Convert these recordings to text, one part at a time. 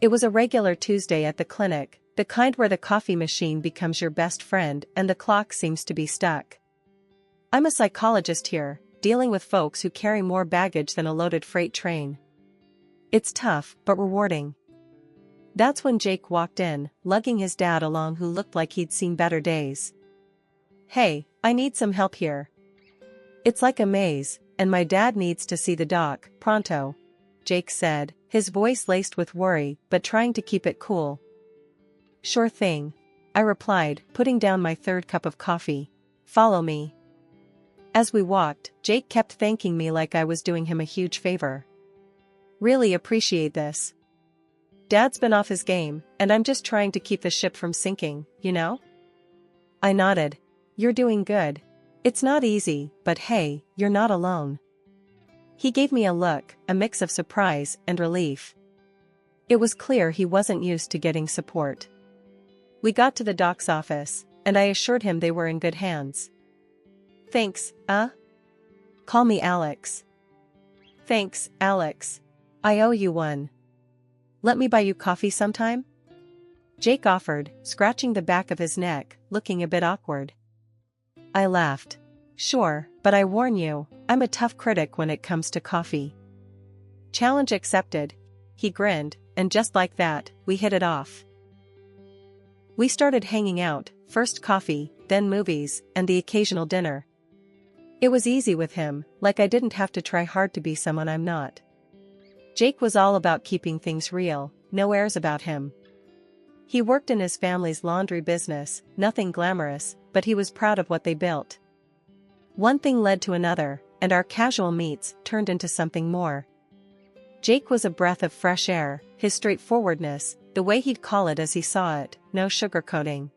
It was a regular Tuesday at the clinic, the kind where the coffee machine becomes your best friend and the clock seems to be stuck. I'm a psychologist here, dealing with folks who carry more baggage than a loaded freight train. It's tough, but rewarding. That's when Jake walked in, lugging his dad along who looked like he'd seen better days. "Hey, I need some help here. It's like a maze, and my dad needs to see the doc, pronto," Jake said, his voice laced with worry but trying to keep it cool. "Sure thing," I replied, putting down my third cup of coffee. "Follow me." As we walked, Jake kept thanking me like I was doing him a huge favor. "Really appreciate this. Dad's been off his game, and I'm just trying to keep the ship from sinking, you know?" I nodded. "You're doing good. It's not easy, but hey, you're not alone." He gave me a look, a mix of surprise and relief. It was clear he wasn't used to getting support. We got to the doc's office, and I assured him they were in good hands. "Thanks, Call me Alex." "Thanks, Alex. I owe you one. Let me buy you coffee sometime?" Jake offered, scratching the back of his neck, looking a bit awkward. I laughed. "Sure, but I warn you, I'm a tough critic when it comes to coffee." "Challenge accepted," he grinned, and just like that, we hit it off. We started hanging out, first coffee, then movies, and the occasional dinner. It was easy with him, like I didn't have to try hard to be someone I'm not. Jake was all about keeping things real, no airs about him. He worked in his family's laundry business, nothing glamorous, but he was proud of what they built. One thing led to another, and our casual meets turned into something more. Jake was a breath of fresh air, his straightforwardness, the way he'd call it as he saw it, no sugarcoating.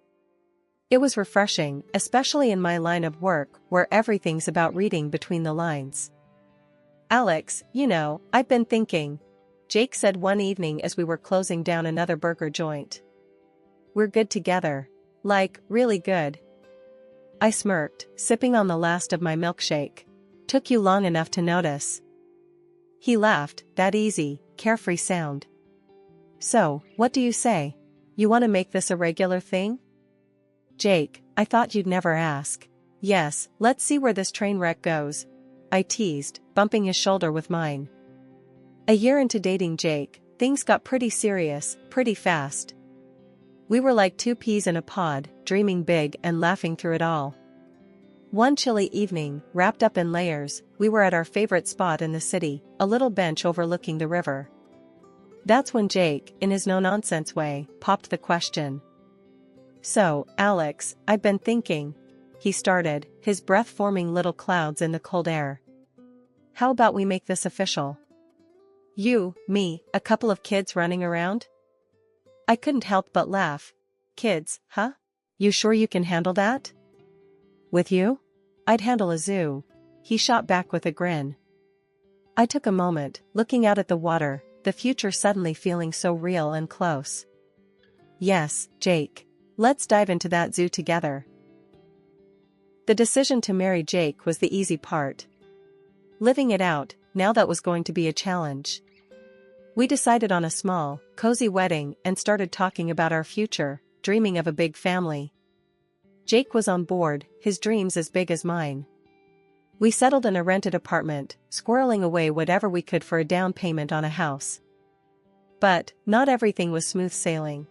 It was refreshing, especially in my line of work, where everything's about reading between the lines. "Alex, I've been thinking," Jake said one evening as we were closing down another burger joint. "We're good together. Like, really good." I smirked, sipping on the last of my milkshake. "Took you long enough to notice." He laughed, that easy, carefree sound. "So, what do you say? You want to make this a regular thing?" "Jake, I thought you'd never ask." "Yes, let's see where this train wreck goes," I teased, bumping his shoulder with mine. A year into dating Jake, things got pretty serious, pretty fast. We were like two peas in a pod, dreaming big and laughing through it all. One chilly evening, wrapped up in layers, we were at our favorite spot in the city, a little bench overlooking the river. That's when Jake, in his no-nonsense way, popped the question. "So, Alex, I've been thinking," he started, his breath forming little clouds in the cold air. "How about we make this official? You, me, a couple of kids running around?" I couldn't help but laugh. "Kids, huh? You sure you can handle that?" "With you? I'd handle a zoo," he shot back with a grin. I took a moment, looking out at the water, the future suddenly feeling so real and close. "Yes, Jake. Let's dive into that zoo together." The decision to marry Jake was the easy part. Living it out, now that was going to be a challenge. We decided on a small, cozy wedding and started talking about our future, dreaming of a big family. Jake was on board, his dreams as big as mine. We settled in a rented apartment, squirreling away whatever we could for a down payment on a house. But, not everything was smooth sailing.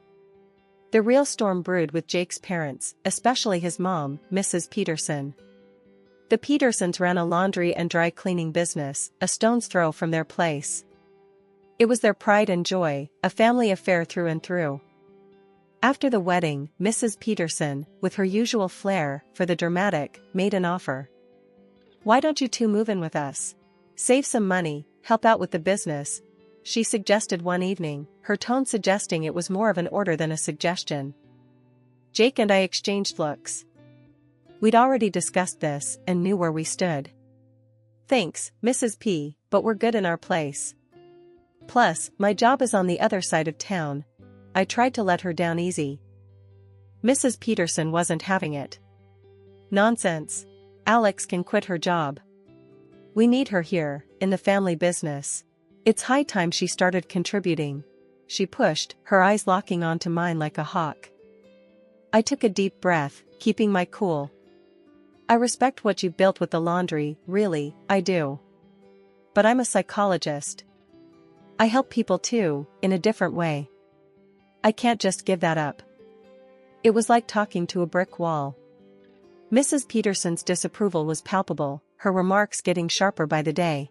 The real storm brewed with Jake's parents, especially his mom, Mrs. Peterson. The Petersons ran a laundry and dry cleaning business, a stone's throw from their place. It was their pride and joy, a family affair through and through. After the wedding, Mrs. Peterson, with her usual flair for the dramatic, made an offer. "Why don't you two move in with us? Save some money, help out with the business," she suggested one evening, her tone suggesting it was more of an order than a suggestion. Jake and I exchanged looks. We'd already discussed this and knew where we stood. "Thanks, Mrs. P, but we're good in our place. Plus, my job is on the other side of town." I tried to let her down easy. Mrs. Peterson wasn't having it. "Nonsense. Alex can quit her job. We need her here, in the family business. It's high time she started contributing." she pushed, her eyes locking onto mine like a hawk. I took a deep breath, keeping my cool. I respect what you've built with the laundry, really, I do. But I'm a psychologist. I help people too, in a different way. I can't just give that up. It was like talking to a brick wall. Mrs. Peterson's disapproval was palpable, her remarks getting sharper by the day.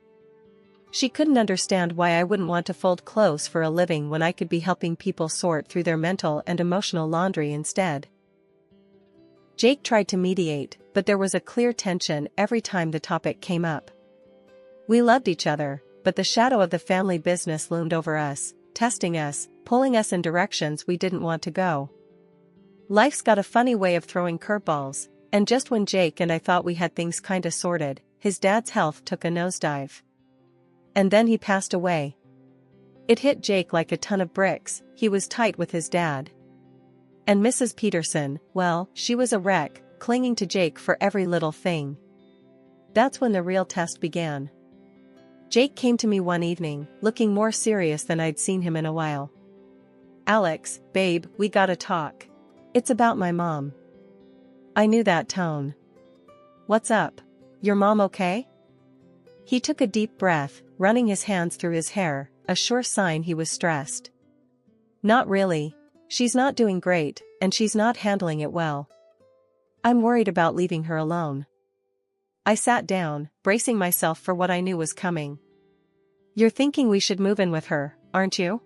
She couldn't understand why I wouldn't want to fold clothes for a living when I could be helping people sort through their mental and emotional laundry instead. Jake tried to mediate, but there was a clear tension every time the topic came up. We loved each other, but the shadow of the family business loomed over us, testing us, pulling us in directions we didn't want to go. Life's got a funny way of throwing curveballs, and just when Jake and I thought we had things kinda sorted, his dad's health took a nosedive. And then he passed away. It hit Jake like a ton of bricks. He was tight with his dad. And Mrs. Peterson, well, she was a wreck, clinging to Jake for every little thing. That's when the real test began. Jake came to me one evening, looking more serious than I'd seen him in a while. "Alex, babe, we gotta talk. It's about my mom." I knew that tone. "What's up? Your mom okay?" He took a deep breath, running his hands through his hair, a sure sign he was stressed. "Not really. She's not doing great, and she's not handling it well. I'm worried about leaving her alone." I sat down, bracing myself for what I knew was coming. "You're thinking we should move in with her, aren't you?"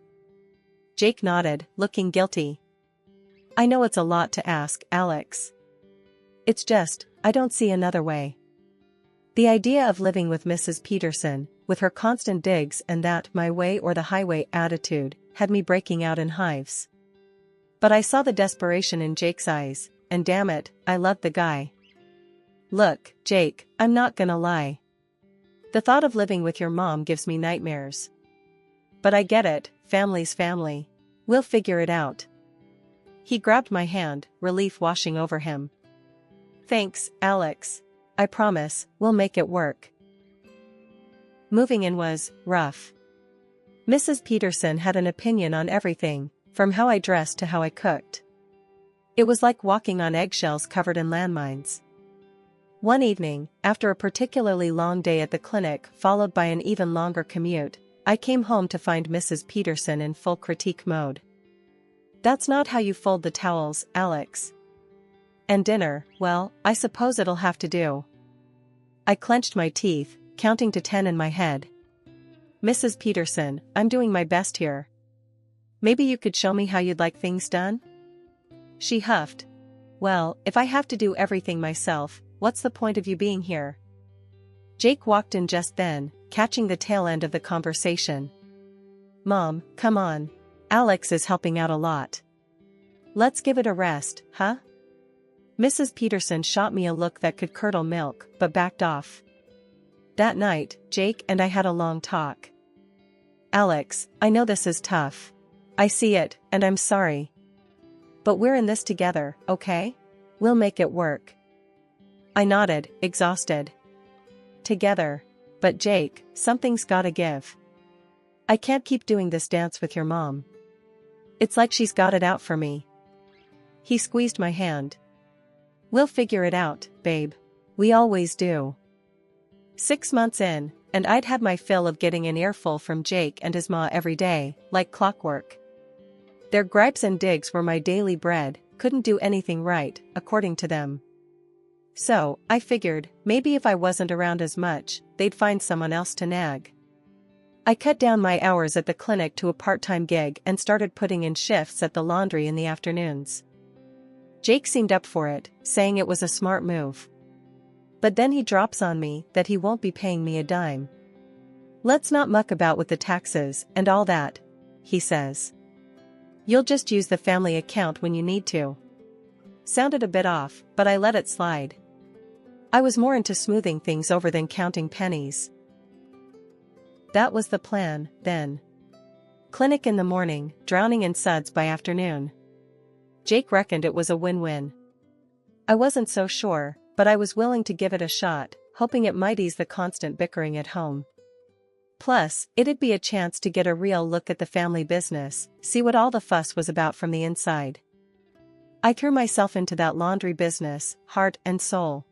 Jake nodded, looking guilty. "I know it's a lot to ask, Alex. It's just, I don't see another way." The idea of living with Mrs. Peterson, with her constant digs and that my way or the highway attitude, had me breaking out in hives. But I saw the desperation in Jake's eyes, and damn it, I loved the guy. "Look, Jake, I'm not gonna lie. The thought of living with your mom gives me nightmares. But I get it, family's family. We'll figure it out." He grabbed my hand, relief washing over him. "Thanks, Alex. I promise, we'll make it work." Moving in was rough. Mrs. Peterson had an opinion on everything, from how I dressed to how I cooked. It was like walking on eggshells covered in landmines. One evening, after a particularly long day at the clinic followed by an even longer commute, I came home to find Mrs. Peterson in full critique mode. "That's not how you fold the towels, Alex. And dinner, well, I suppose it'll have to do." I clenched my teeth, counting to 10 in my head. "Mrs. Peterson, I'm doing my best here. Maybe you could show me how you'd like things done?" She huffed. "Well, if I have to do everything myself, what's the point of you being here?" Jake walked in just then, catching the tail end of the conversation. "Mom, come on. Alex is helping out a lot. Let's give it a rest, huh?" Mrs. Peterson shot me a look that could curdle milk, but backed off. That night, Jake and I had a long talk. "Alex, I know this is tough. I see it, and I'm sorry. But we're in this together, okay? We'll make it work." I nodded, exhausted. "Together. But Jake, something's gotta give. I can't keep doing this dance with your mom. It's like she's got it out for me." He squeezed my hand. "We'll figure it out, babe. We always do." 6 months in, and I'd had my fill of getting an earful from Jake and his ma every day, like clockwork. Their gripes and digs were my daily bread, couldn't do anything right, according to them. So, I figured, maybe if I wasn't around as much, they'd find someone else to nag. I cut down my hours at the clinic to a part-time gig and started putting in shifts at the laundry in the afternoons. Jake seemed up for it, saying it was a smart move. But then he drops on me that he won't be paying me a dime. "Let's not muck about with the taxes and all that," he says. "You'll just use the family account when you need to." Sounded a bit off, but I let it slide. I was more into smoothing things over than counting pennies. That was the plan, then. Clinic in the morning, drowning in suds by afternoon. Jake reckoned it was a win-win. I wasn't so sure, but I was willing to give it a shot, hoping it might ease the constant bickering at home. Plus, it'd be a chance to get a real look at the family business, see what all the fuss was about from the inside. I threw myself into that laundry business, heart and soul.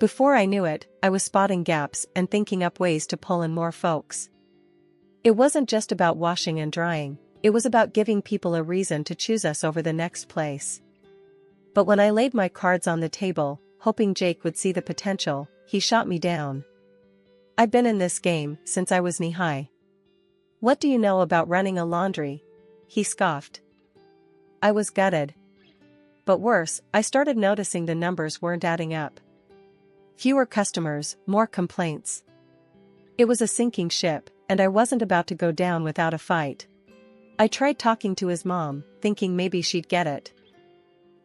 Before I knew it, I was spotting gaps and thinking up ways to pull in more folks. It wasn't just about washing and drying, it was about giving people a reason to choose us over the next place. But when I laid my cards on the table, hoping Jake would see the potential, he shot me down. I've been in this game since I was knee-high. What do you know about running a laundry? He scoffed. I was gutted. But worse, I started noticing the numbers weren't adding up. Fewer customers, more complaints. It was a sinking ship, and I wasn't about to go down without a fight. I tried talking to his mom, thinking maybe she'd get it.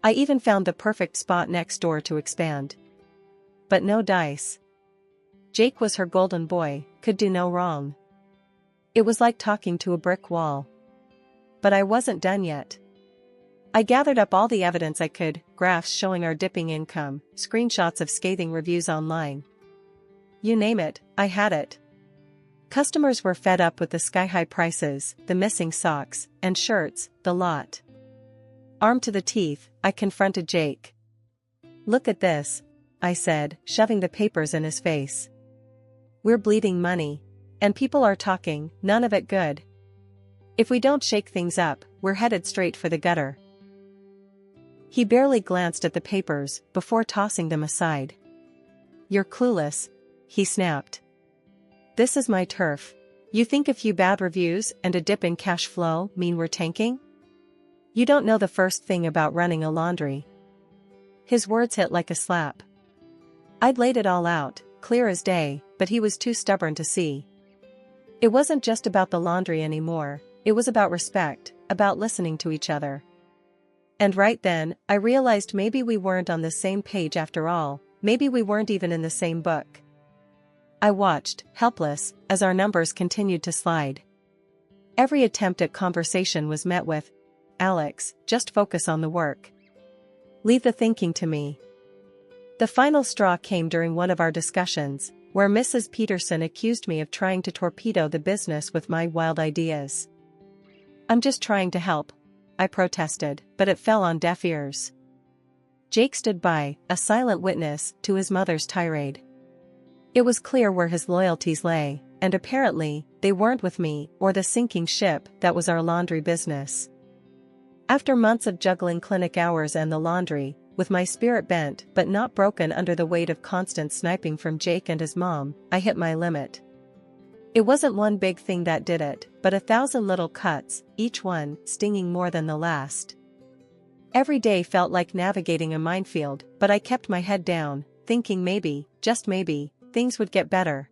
I even found the perfect spot next door to expand. But no dice. Jake was her golden boy, could do no wrong. It was like talking to a brick wall. But I wasn't done yet. I gathered up all the evidence I could, graphs showing our dipping income, screenshots of scathing reviews online. You name it, I had it. Customers were fed up with the sky-high prices, the missing socks, and shirts, the lot. Armed to the teeth, I confronted Jake. Look at this, I said, shoving the papers in his face. We're bleeding money. And people are talking, none of it good. If we don't shake things up, we're headed straight for the gutter. He barely glanced at the papers before tossing them aside. You're clueless, he snapped. This is my turf. You think a few bad reviews and a dip in cash flow mean we're tanking? You don't know the first thing about running a laundry. His words hit like a slap. I'd laid it all out, clear as day, but he was too stubborn to see. It wasn't just about the laundry anymore, it was about respect, about listening to each other. And right then, I realized maybe we weren't on the same page after all, maybe we weren't even in the same book. I watched, helpless, as our numbers continued to slide. Every attempt at conversation was met with, Alex, just focus on the work. Leave the thinking to me. The final straw came during one of our discussions, where Mrs. Peterson accused me of trying to torpedo the business with my wild ideas. I'm just trying to help, I protested, but it fell on deaf ears. Jake stood by, a silent witness to his mother's tirade. It was clear where his loyalties lay, and apparently, they weren't with me or the sinking ship that was our laundry business. After months of juggling clinic hours and the laundry, with my spirit bent but not broken under the weight of constant sniping from Jake and his mom, I hit my limit. It wasn't one big thing that did it, but 1,000 little cuts, each one stinging more than the last. Every day felt like navigating a minefield, but I kept my head down, thinking maybe, just maybe, things would get better.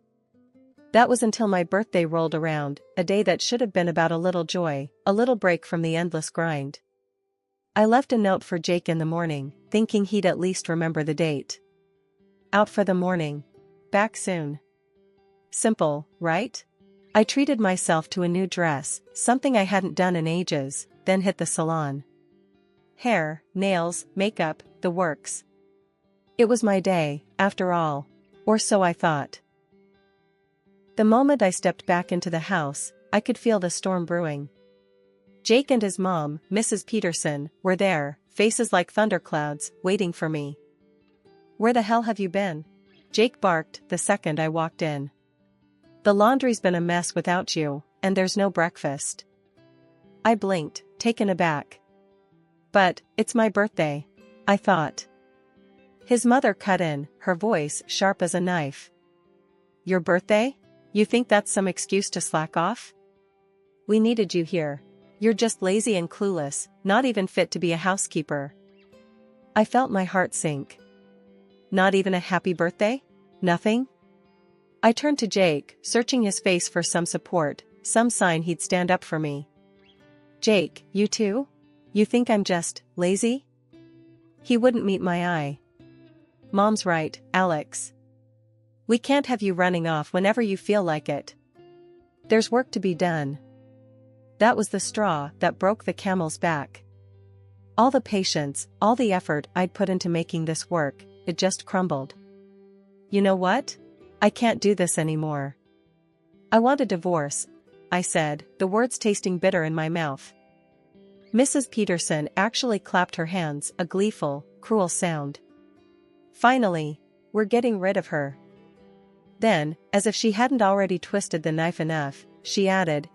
That was until my birthday rolled around, a day that should have been about a little joy, a little break from the endless grind. I left a note for Jake in the morning, thinking he'd at least remember the date. Out for the morning. Back soon. Simple, right? I treated myself to a new dress, something I hadn't done in ages, then hit the salon. Hair, nails, makeup, the works. It was my day, after all. Or so I thought. The moment I stepped back into the house, I could feel the storm brewing. Jake and his mom, Mrs. Peterson, were there, faces like thunderclouds, waiting for me. Where the hell have you been? Jake barked the second I walked in. The laundry's been a mess without you, and there's no breakfast. I blinked, taken aback. But, it's my birthday, I thought. His mother cut in, her voice sharp as a knife. Your birthday? You think that's some excuse to slack off? We needed you here. You're just lazy and clueless, not even fit to be a housekeeper. I felt my heart sink. Not even a happy birthday? Nothing? I turned to Jake, searching his face for some support, some sign he'd stand up for me. Jake, you too? You think I'm just lazy? He wouldn't meet my eye. Mom's right, Alex. We can't have you running off whenever you feel like it. There's work to be done. That was the straw that broke the camel's back. All the patience, all the effort I'd put into making this work, it just crumbled. You know what? I can't do this anymore. I want a divorce, I said, the words tasting bitter in my mouth. Mrs. Peterson actually clapped her hands, a gleeful, cruel sound. Finally, we're getting rid of her. Then, as if she hadn't already twisted the knife enough, she added,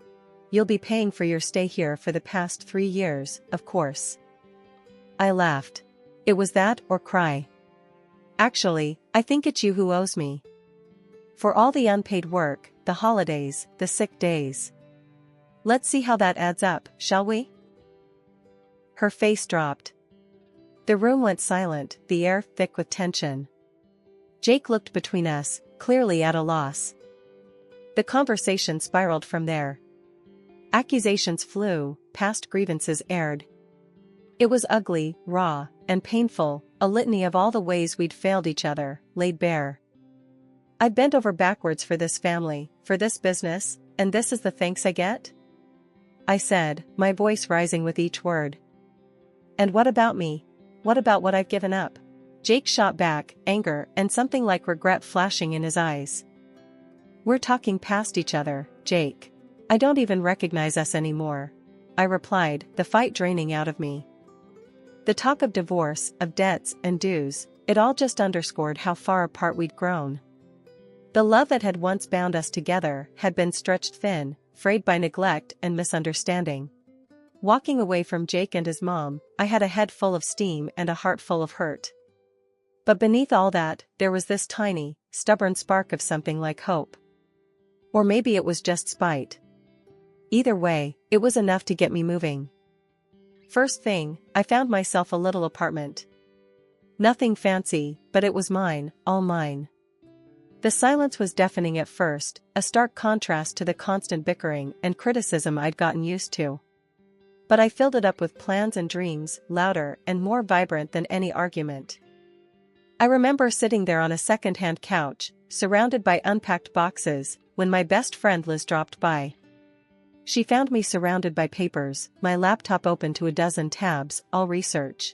"You'll be paying for your stay here for the past 3 years, of course." I laughed. It was that or cry. Actually, I think it's you who owes me. For all the unpaid work, the holidays, the sick days. Let's see how that adds up, shall we? Her face dropped. The room went silent, the air thick with tension. Jake looked between us, clearly at a loss. The conversation spiraled from there. Accusations flew, past grievances aired. It was ugly, raw, and painful, a litany of all the ways we'd failed each other, laid bare. I'd bent over backwards for this family, for this business, and this is the thanks I get? I said, my voice rising with each word. And what about me? What about what I've given up? Jake shot back, anger and something like regret flashing in his eyes. We're talking past each other, Jake. I don't even recognize us anymore, I replied, the fight draining out of me. The talk of divorce, of debts and dues, it all just underscored how far apart we'd grown. The love that had once bound us together had been stretched thin, frayed by neglect and misunderstanding. Walking away from Jake and his mom, I had a head full of steam and a heart full of hurt. But beneath all that, there was this tiny, stubborn spark of something like hope. Or maybe it was just spite. Either way, it was enough to get me moving. First thing, I found myself a little apartment. Nothing fancy, but it was mine, all mine. The silence was deafening at first, a stark contrast to the constant bickering and criticism I'd gotten used to. But I filled it up with plans and dreams, louder and more vibrant than any argument. I remember sitting there on a second-hand couch, surrounded by unpacked boxes, when my best friend Liz dropped by. She found me surrounded by papers, my laptop open to a dozen tabs, all research.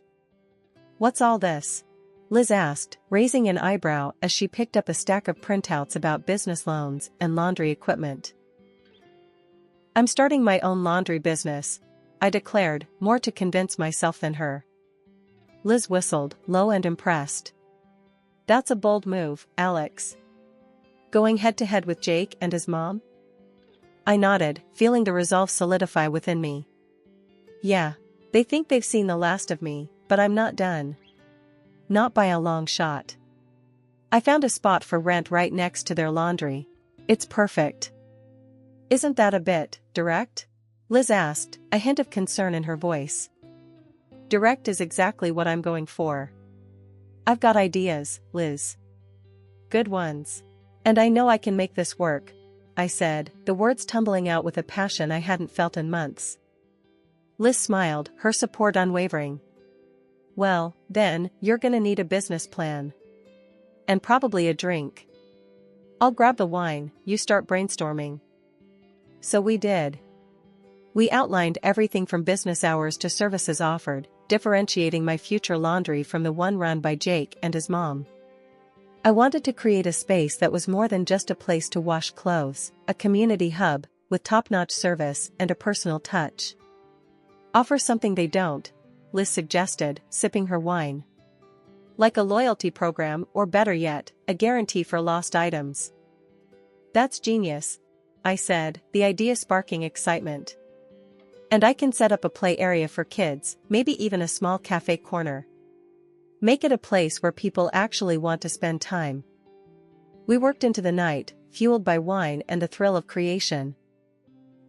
"What's all this?" Liz asked, raising an eyebrow as she picked up a stack of printouts about business loans and laundry equipment. "I'm starting my own laundry business," I declared, more to convince myself than her. Liz whistled, low and impressed. "That's a bold move, Alex. Going head-to-head with Jake and his mom?" I nodded, feeling the resolve solidify within me. "Yeah, they think they've seen the last of me, but I'm not done. Not by a long shot. I found a spot for rent right next to their laundry. It's perfect." "Isn't that a bit direct?" Liz asked, a hint of concern in her voice. "Direct is exactly what I'm going for. I've got ideas, Liz. Good ones. And I know I can make this work," I said, the words tumbling out with a passion I hadn't felt in months. Liz smiled, her support unwavering. "Well, then, you're gonna need a business plan. And probably a drink. I'll grab the wine, you start brainstorming." So we did. We outlined everything from business hours to services offered, differentiating my future laundry from the one run by Jake and his mom. I wanted to create a space that was more than just a place to wash clothes, a community hub, with top-notch service and a personal touch. "Offer something they don't," Liz suggested, sipping her wine. "Like a loyalty program or better yet, a guarantee for lost items." "That's genius," I said, the idea sparking excitement. "And I can set up a play area for kids, maybe even a small cafe corner. Make it a place where people actually want to spend time." We worked into the night, fueled by wine and the thrill of creation.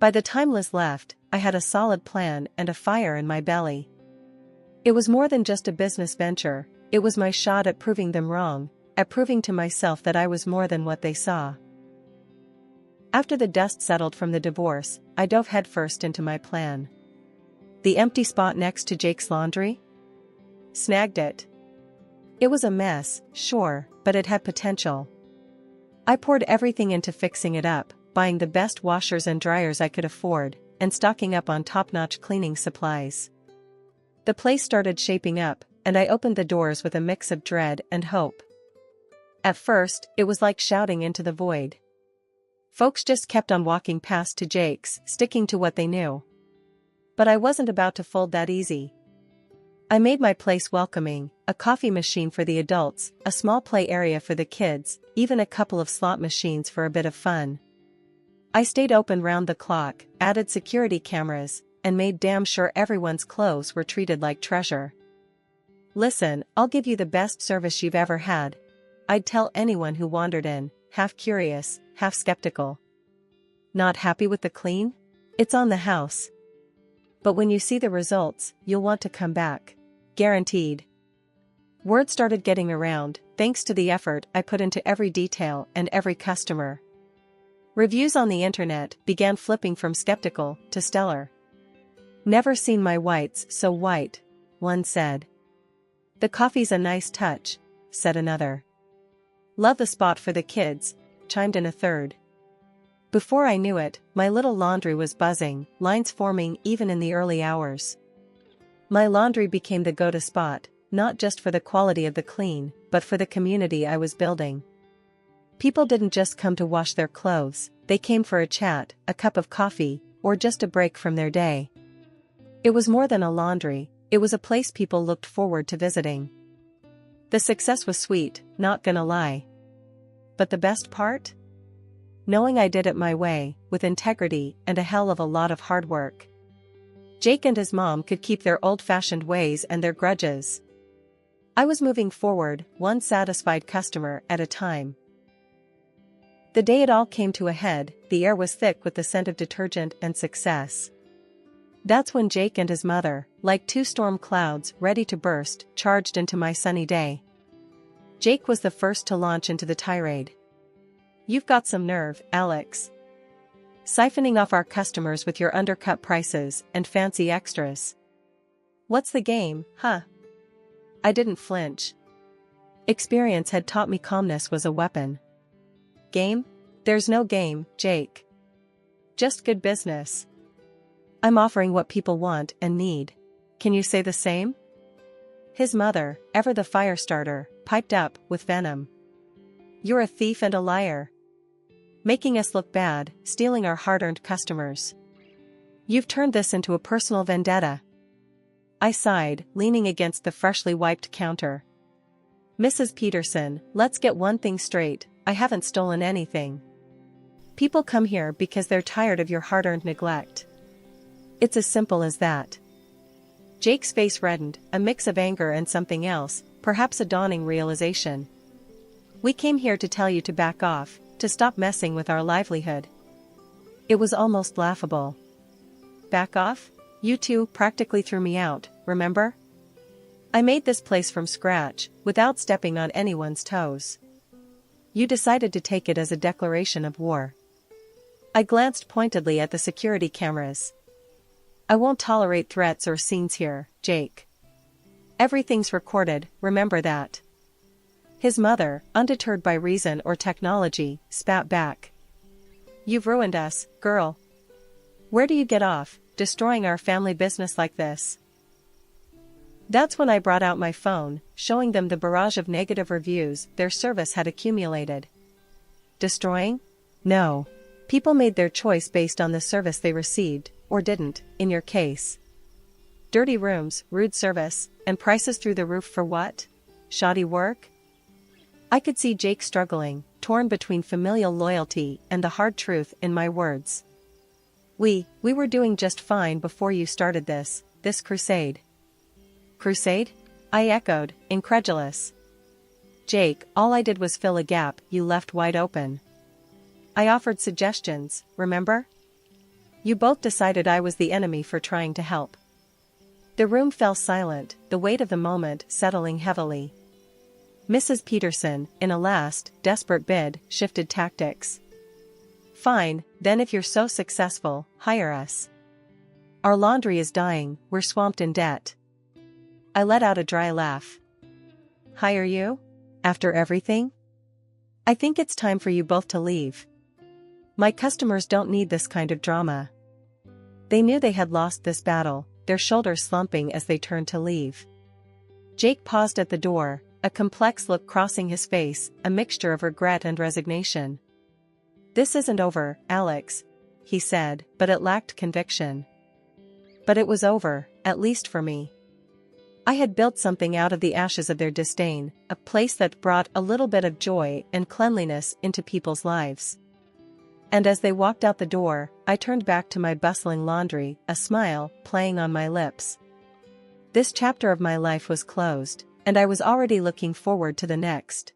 By the time Liz left, I had a solid plan and a fire in my belly. It was more than just a business venture, it was my shot at proving them wrong, at proving to myself that I was more than what they saw. After the dust settled from the divorce, I dove headfirst into my plan. The empty spot next to Jake's laundry? Snagged it. It was a mess, sure, but it had potential. I poured everything into fixing it up, buying the best washers and dryers I could afford, and stocking up on top-notch cleaning supplies. The place started shaping up, and I opened the doors with a mix of dread and hope. At first, it was like shouting into the void. Folks just kept on walking past to Jake's, sticking to what they knew. But I wasn't about to fold that easy. I made my place welcoming, a coffee machine for the adults, a small play area for the kids, even a couple of slot machines for a bit of fun. I stayed open round the clock, added security cameras, and made damn sure everyone's clothes were treated like treasure. Listen, I'll give you the best service you've ever had. I'd tell anyone who wandered in, half curious, half skeptical. Not happy with the clean? It's on the house. But when you see the results, you'll want to come back. Guaranteed. Word started getting around, thanks to the effort I put into every detail and every customer. Reviews on the internet began flipping from skeptical to stellar. Never seen my whites so white, one said. The coffee's a nice touch, said another. Love the spot for the kids, chimed in a third. Before I knew it, my little laundry was buzzing, lines forming even in the early hours. My laundry became the go-to spot, not just for the quality of the clean, but for the community I was building. People didn't just come to wash their clothes, they came for a chat, a cup of coffee, or just a break from their day. It was more than a laundry, it was a place people looked forward to visiting. The success was sweet, not gonna lie. But the best part? Knowing I did it my way, with integrity and a hell of a lot of hard work. Jake and his mom could keep their old-fashioned ways and their grudges. I was moving forward, one satisfied customer at a time. The day it all came to a head, the air was thick with the scent of detergent and success. That's when Jake and his mother, like two storm clouds ready to burst, charged into my sunny day. Jake was the first to launch into the tirade. "You've got some nerve, Alex. Siphoning off our customers with your undercut prices and fancy extras. What's the game, huh?" I didn't flinch. Experience had taught me calmness was a weapon. Game? There's no game, Jake. Just good business. I'm offering what people want and need. Can you say the same? His mother, ever the fire starter, piped up with venom. "You're a thief and a liar. Making us look bad, stealing our hard-earned customers. You've turned this into a personal vendetta." I sighed, leaning against the freshly wiped counter. "Mrs. Peterson, let's get one thing straight, I haven't stolen anything. People come here because they're tired of your hard-earned neglect. It's as simple as that." Jake's face reddened, a mix of anger and something else, perhaps a dawning realization. "We came here to tell you to back off, to stop messing with our livelihood." It was almost laughable. Back off? You two practically threw me out, remember? I made this place from scratch, without stepping on anyone's toes. You decided to take it as a declaration of war. I glanced pointedly at the security cameras. "I won't tolerate threats or scenes here, Jake. Everything's recorded, remember that." His mother, undeterred by reason or technology, spat back. "You've ruined us, girl. Where do you get off, destroying our family business like this?" That's when I brought out my phone, showing them the barrage of negative reviews their service had accumulated. Destroying? No. People made their choice based on the service they received, or didn't, in your case. Dirty rooms, rude service, and prices through the roof for what? Shoddy work? I could see Jake struggling, torn between familial loyalty and the hard truth in my words. We were doing just fine before you started this crusade." "Crusade?" I echoed, incredulous. "Jake, all I did was fill a gap you left wide open. I offered suggestions, remember? You both decided I was the enemy for trying to help." The room fell silent, the weight of the moment settling heavily. Mrs. Peterson, in a last, desperate bid, shifted tactics. "Fine, then if you're so successful, hire us. Our laundry is dying, we're swamped in debt." I let out a dry laugh. "Hire you? After everything? I think it's time for you both to leave. My customers don't need this kind of drama." They knew they had lost this battle, their shoulders slumping as they turned to leave. Jake paused at the door, a complex look crossing his face, a mixture of regret and resignation. "This isn't over, Alex," he said, but it lacked conviction. But it was over, at least for me. I had built something out of the ashes of their disdain, a place that brought a little bit of joy and cleanliness into people's lives. And as they walked out the door, I turned back to my bustling laundry, a smile playing on my lips. This chapter of my life was closed, and I was already looking forward to the next.